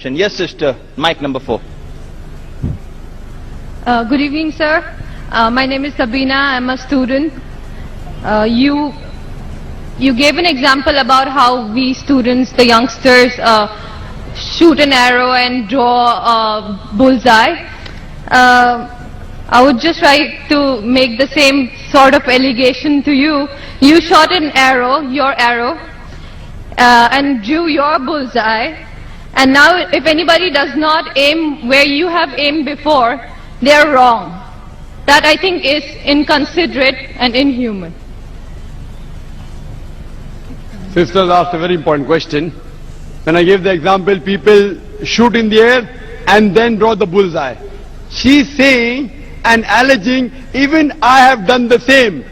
question. Yes, sister. Mic number 4. Good evening, sir. My name is Sabina. I'm a student. You gave an example about how we students, the youngsters, shoot an arrow and draw a bullseye. I would just like to make the same sort of allegation to you. You shot an arrow, your arrow, and drew your bullseye. And now if anybody does not aim where you have aimed before, they're wrong. That I think is inconsiderate and inhuman. Sisters asked a very important question. When I gave the example, people shoot in the air and then draw the bullseye. She's saying and alleging, even I have done the same.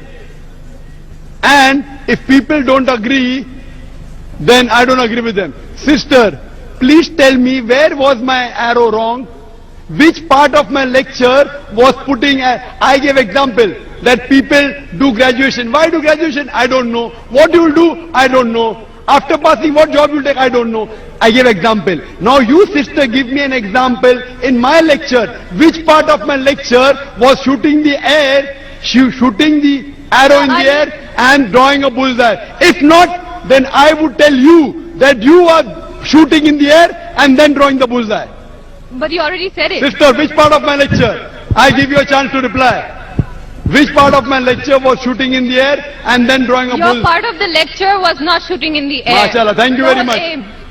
And if people don't agree, then I don't agree with them. Sister, please tell me, where was my arrow wrong? Which part of my lecture was putting I gave example that people do graduation. Why do graduation? I don't know. What you will do? I don't know. After passing, what job you will take? I don't know. I gave example. Now you, sister, give me an example in my lecture. Which part of my lecture was shooting the air, shooting the arrow in the air and drawing a bullseye? If not, then I would tell you that you are shooting in the air and then drawing the bullseye. But you already said it. Sister, which part of my lecture? I give you a chance to reply. Which part of my lecture was shooting in the air and then drawing a bullseye? Your part of the lecture was not shooting in the air. MashaAllah, thank you very much.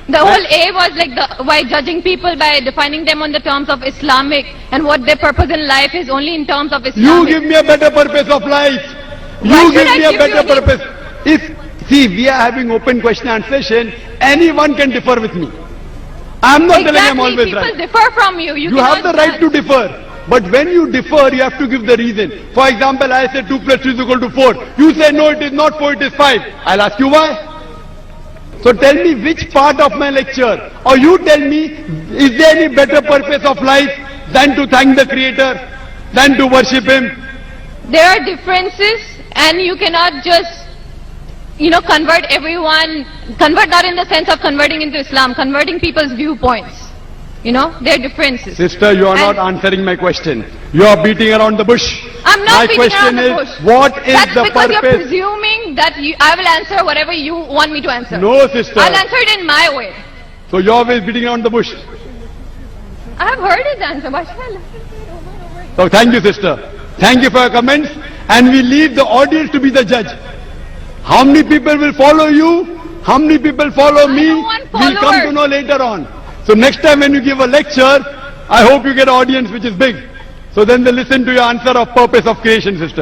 The whole aim was like by judging people by defining them on the terms of Islamic and what their purpose in life is only in terms of Islamic. You give me a better purpose of life. You give me a better purpose. See, we are having open question and answer session. Anyone can differ with me. I'm not telling I'm always right. People differ from you. You have the right to differ. But when you differ, you have to give the reason. For example, I say 2 plus 2 is equal to 4. You say no, it is not 4, it is 5. I'll ask you why. So tell me which part of my lecture, or you tell me, is there any better purpose of life than to thank the Creator, than to worship Him? There are differences and you cannot just, convert everyone, convert not in the sense of converting into Islam, converting people's viewpoints. There are differences. Sister, you are not answering my question. You are beating around the bush. I'm not beating around the bush. My question is, what is That's the because purpose? you're presuming that I will answer whatever you want me to answer. No, sister. I'll answer it in my way. So you're always beating around the bush. I have heard his answer. So thank you, sister. Thank you for your comments. And we leave the audience to be the judge. How many people will follow you? How many people follow me? We'll come to know later on. So next time when you give a lecture, I hope you get an audience which is big. So then they listen to your answer of purpose of creation, sister.